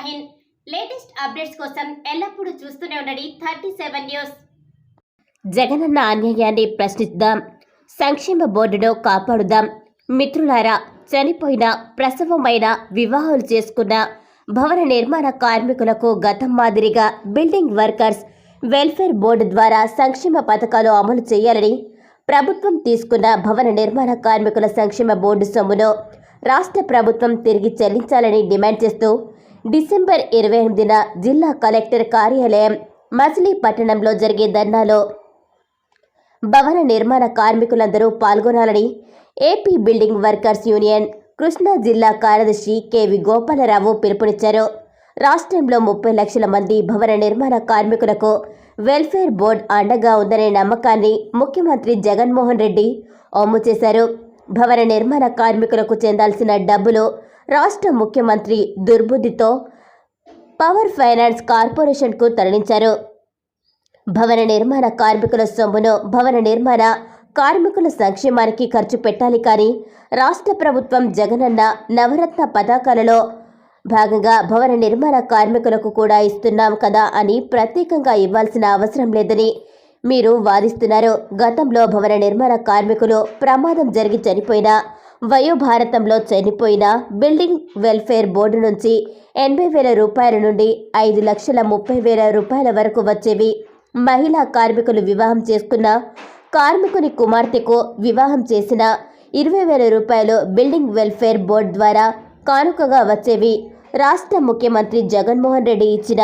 Hind latest updates కోసం ఎల్లప్పుడూ చూస్తూనే ఉండండి 37 న్యూస్. జగనన్న అన్యాయాన్ని ప్రశ్నిద్దాం, సంక్షేమ బోర్డును కాపాడుదాం. మిత్రులారా, చనిపోయిన, ప్రసవమైన, వివాహాలు చేసుకున్న భవన నిర్మాణ కార్మికులకు గతం మాదిరిగా బిల్డింగ్ వర్కర్స్ వెల్ఫేర్ బోర్డు ద్వారా సంక్షేమ పథకాలు అమలు చేయాలని, ప్రభుత్వం తీసుకున్న భవన నిర్మాణ కార్మికుల సంక్షేమ బోర్డు సొమ్మును రాష్ట్ర ప్రభుత్వం తిరిగి చెల్లించాలని డిమాండ్ చేస్తూ డిసెంబర్ 28న జిల్లా కలెక్టర్ కార్యాలయం మచిలీపట్నంలో జరిగే ధర్నాలో భవన నిర్మాణ కార్మికులందరూ పాల్గొనాలని AP building workers union Krishna జిల్లా కార్యదర్శి కెవి గోపాలరావు పిలుపునిచ్చారు. రాష్ట్రంలో 30 లక్షల మంది భవన నిర్మాణ కార్మికులకు వెల్ఫేర్ బోర్డు అండగా ఉందనే నమ్మకాన్ని ముఖ్యమంత్రి జగన్మోహన్ రెడ్డి ఒమ్ము చేశారు. భవన నిర్మాణ కార్మికులకు చెందాల్సిన డబ్బులు రాష్ట్ర ముఖ్యమంత్రి దుర్బుద్ధితో పవర్ ఫైనాన్స్ కార్పొరేషన్కు తరలించారు. భవన నిర్మాణ కార్మికుల సొమ్మును భవన నిర్మాణ కార్మికుల సంక్షేమానికి ఖర్చు పెట్టాలి కానీ రాష్ట్ర ప్రభుత్వం జగనన్న నవరత్న పథకాలలో భాగంగా భవన నిర్మాణ కార్మికులకు కూడా ఇస్తున్నాం కదా అని ప్రత్యేకంగా ఇవ్వాల్సిన అవసరం లేదని మీరు వాదిస్తున్నారు. గతంలో భవన నిర్మాణ కార్మికులు ప్రమాదం జరిగి చనిపోయినా, వయోభారతంలో చనిపోయిన బిల్డింగ్ వెల్ఫేర్ బోర్డు నుంచి 80,000 రూపాయల నుండి 5,30,000 రూపాయల వరకు వచ్చేవి. మహిళా కార్మికులు వివాహం చేసుకున్న కార్మికుని కుమార్తెకు వివాహం చేసిన 20,000 రూపాయలు బిల్డింగ్ వెల్ఫేర్ బోర్డు ద్వారా కానుకగా వచ్చేవి. రాష్ట్ర ముఖ్యమంత్రి జగన్మోహన్ రెడ్డి ఇచ్చిన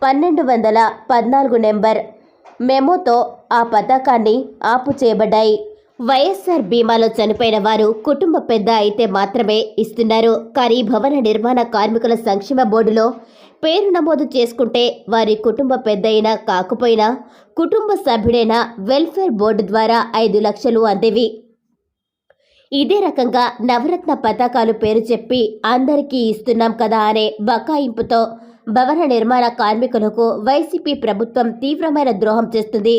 1214 నెంబర్ మెమోతో ఆ పథకాన్ని ఆపు చేయబడ్డాయి. వైఎస్ఆర్ బీమాలో చనిపోయిన వారు కుటుంబ పెద్ద అయితే మాత్రమే ఇస్తున్నారు. కానీ భవన నిర్మాణ కార్మికుల సంక్షేమ బోర్డులో పేరు నమోదు చేసుకుంటే వారి కుటుంబ పెద్ద అయినా కాకపోయినా కుటుంబ సభ్యుడైన వెల్ఫేర్ బోర్డు ద్వారా 5 లక్షలు అందేవి. ఇదే రకంగా నవరత్న పథకాలు పేరు చెప్పి అందరికీ ఇస్తున్నాం కదా అనే బకాయింపుతో భవన నిర్మాణ కార్మికులకు వైసీపీ ప్రభుత్వం తీవ్రమైన ద్రోహం చేస్తుంది.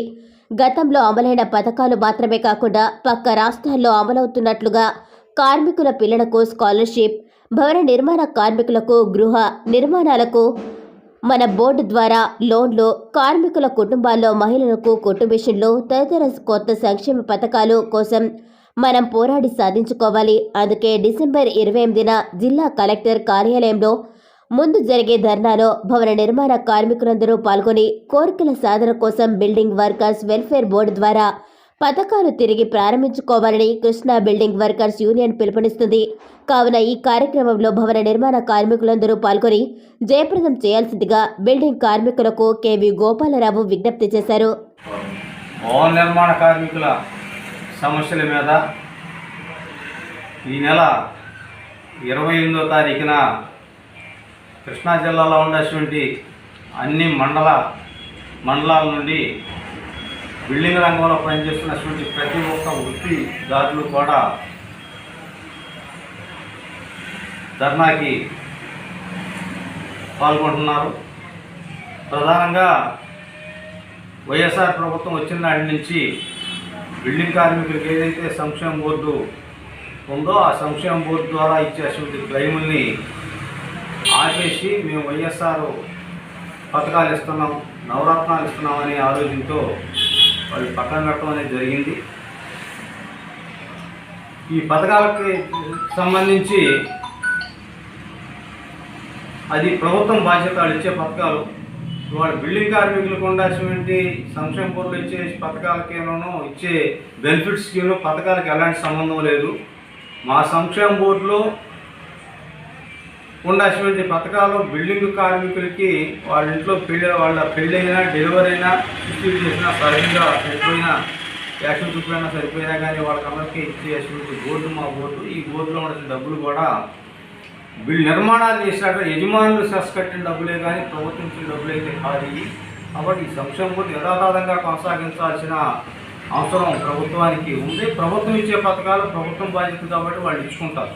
గతంలో అమలైన పథకాలు మాత్రమే కాకుండా పక్క రాష్ట్రాల్లో అమలవుతున్నట్లుగా కార్మికుల పిల్లలకు స్కాలర్షిప్, భవన నిర్మాణ కార్మికులకు గృహ నిర్మాణాలకు మన బోర్డు ద్వారా లోన్లు, కార్మికుల కుటుంబాల్లో మహిళలకు కుటుంబిషన్లు తదితర కొత్త సంక్షేమ పథకాలు కోసం మనం పోరాడి సాధించుకోవాలి. అందుకే డిసెంబర్ 28న జిల్లా కలెక్టర్ కార్యాలయంలో ముందు జరిగే ధర్నాలో భవన నిర్మాణ కార్మికులందరూ పాల్గొని కోరికల సాధన కోసం బిల్డింగ్ వర్కర్స్ వెల్ఫేర్ బోర్డు ద్వారా పథకాలు తిరిగి ప్రారంభించుకోవాలని కృష్ణా బిల్డింగ్ వర్కర్స్ యూనియన్ పిలుపునిస్తుంది. కావున ఈ కార్యక్రమంలో భవన నిర్మాణ కార్మికులందరూ పాల్గొని జయప్రదం చేయాల్సిందిగా బిల్డింగ్ కార్మికులకు కెవి గోపాలరావు విజ్ఞప్తి చేశారు. భవన నిర్మాణ కార్మికుల సమస్యల మీద ఈ నెల 28వ తారీఖున కృష్ణా జిల్లాలో ఉన్నటువంటి అన్ని మండలాల నుండి బిల్డింగ్ రంగంలో పనిచేస్తున్నటువంటి ప్రతి ఒక్క వృత్తిదారులు కూడా ధర్నాకి పాల్గొంటున్నారు. ప్రధానంగా వైఎస్ఆర్ ప్రభుత్వం వచ్చిన నాటి నుంచి బిల్డింగ్ కార్మికులకు ఏదైతే సంక్షేమ బోర్డు ఉందో ఆ సంక్షేమ బోర్డు ద్వారా ఇచ్చేటువంటి క్లెయిముల్ని ఆపేసి మేము వైఎస్ఆర్ పథకాలు ఇస్తున్నాం, నవరత్నాలు ఇస్తున్నాం అనే ఆలోచనతో వాళ్ళు పక్కన పెట్టడం అనేది జరిగింది. ఈ పథకాలకి సంబంధించి అది ప్రభుత్వం బాధ్యత, వాళ్ళు ఇచ్చే పథకాలు ఇవాళ బిల్డింగ్ కార్మికులకు ఉండాల్సినటువంటి సంక్షేమ బోర్డులు ఇచ్చే పథకాలకేనో ఇచ్చే బెనిఫిట్ స్కీమ్లో పథకాలకు ఎలాంటి సంబంధం లేదు. మా సంక్షేమ బోర్డులో ఉండాల్సినటువంటి పథకాలు బిల్డింగ్ కార్మికులకి వాళ్ళ ఇంట్లో వాళ్ళ పెళ్ళైనా, డెలివరీ అయినా, సబ్సిడీ చేసినా, సరిగ్గా సరిపోయినా, యాక్షన్ చూపినా సరిపోయినా కానీ వాళ్ళకందరికీ ఇచ్చేటువంటి బోర్డు మా బోర్డు. ఈ బోర్డులో ఉన్న డబ్బులు కూడా నిర్మాణాలు చేసినాక యజమానులు సెస్ కట్టిన డబ్బులే కానీ ప్రభుత్వం ఇచ్చిన డబ్బులు అయితే కాదు. కాబట్టి ఈ సంక్షేమ బోర్డు యథాతథంగా కొనసాగించాల్సిన అవసరం ప్రభుత్వానికి ఉంది. ప్రభుత్వం ఇచ్చే పథకాలు ప్రభుత్వం బాధ్యత కాబట్టి వాళ్ళు ఇచ్చుకుంటారు.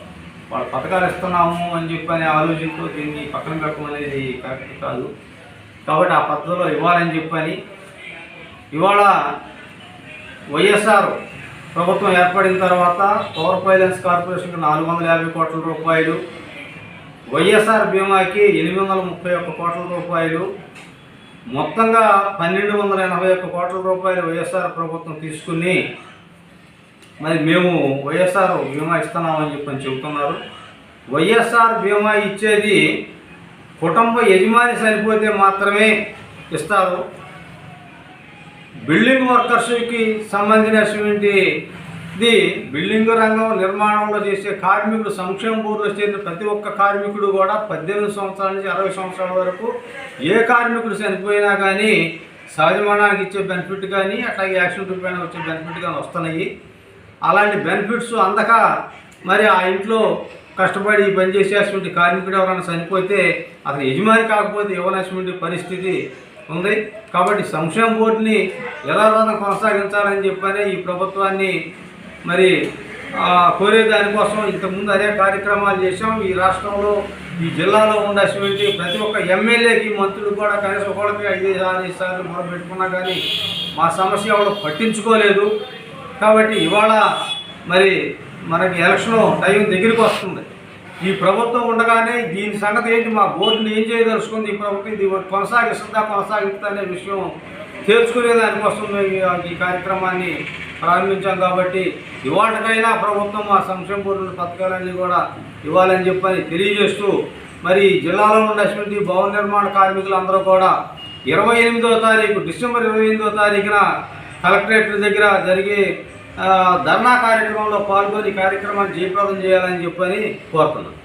వాళ్ళు పథకాలు ఇస్తున్నాము అని చెప్పని ఆలోచనతో దీన్ని పక్కన పెట్టడం అనేది కరెక్ట్ కాదు. కాబట్టి ఆ పద్ధతిలో ఇవ్వాలని చెప్పని ఇవాళ వైఎస్ఆర్ ప్రభుత్వం ఏర్పడిన తర్వాత పవర్ ఫైనాన్స్ కార్పొరేషన్కి 450 కోట్ల రూపాయలు, వైఎస్ఆర్ బీమాకి 831 కోట్ల రూపాయలు, మొత్తంగా 1281 కోట్ల రూపాయలు వైఎస్ఆర్ ప్రభుత్వం తీసుకుని మరి మేము వైఎస్ఆర్ బీమా ఇస్తున్నామని చెప్పని చెబుతున్నారు. వైఎస్ఆర్ బీమా ఇచ్చేది కుటుంబ యజమాని చనిపోతే మాత్రమే ఇస్తారు. బిల్డింగ్ వర్కర్స్కి సంబంధించినటువంటి బిల్డింగ్ రంగం నిర్మాణంలో చేసే కార్మికులు సంక్షేమ బోర్డులో చేరిన ప్రతి ఒక్క కార్మికుడు కూడా 18 సంవత్సరాల నుంచి 60 సంవత్సరాల వరకు ఏ కార్మికుడు చనిపోయినా కానీ సహజ మరణానికి ఇచ్చే బెనిఫిట్ కానీ అట్లాగే యాక్సిడెంట్ పైన వచ్చే బెనిఫిట్ కానీ వస్తున్నాయి. అలాంటి బెనిఫిట్స్ అందక మరి ఆ ఇంట్లో కష్టపడి పనిచేసేటువంటి కార్మికుడు ఎవరైనా చనిపోతే అతను యజమాని కాకపోతే ఇవ్వనటువంటి పరిస్థితి ఉంది. కాబట్టి సంక్షేమ బోర్డుని యథాతథంగా కొనసాగించాలని చెప్పని ఈ ప్రభుత్వాన్ని మరి కోరే దానికోసం ఇంతకుముందు అదే కార్యక్రమాలు చేశాం. ఈ రాష్ట్రంలో ఈ జిల్లాలో ఉండాల్సినటువంటి ప్రతి ఒక్క ఎమ్మెల్యేకి మంత్రులు కూడా కనీసం ఒకళ్ళకి 5 సార్లు మొదలుపెట్టుకున్నా కానీ మా సమస్య ఎవరు పట్టించుకోలేదు. కాబట్టి ఇవాళ మరి మనకి ఎలక్షన్ టైం దగ్గరికి వస్తుంది. ఈ ప్రభుత్వం ఉండగానే దీని సంగతి ఏంటి, మా బోర్డుని ఏం చేయదలుచుకుంది ఈ ప్రభుత్వం, ఇది కొనసాగిస్తుందా అనే విషయం తేల్చుకునే దానికోసం మేము ఈ కార్యక్రమాన్ని ప్రారంభించాం. కాబట్టి ఇవాళకైనా ప్రభుత్వం మా సంక్షేమ బోర్డు పథకాలన్నీ కూడా ఇవ్వాలని చెప్పని తెలియజేస్తూ మరి జిల్లాలో ఉన్నటువంటి భవన నిర్మాణ కార్మికులందరూ కూడా 28వ తారీఖు డిసెంబర్ 28వ తారీఖున కలెక్టరేట్ దగ్గర జరిగే ధర్నా కార్యక్రమంలో పాల్గొని కార్యక్రమాన్ని జయప్రదం చేయాలని చెప్పని కోరుతున్నాను.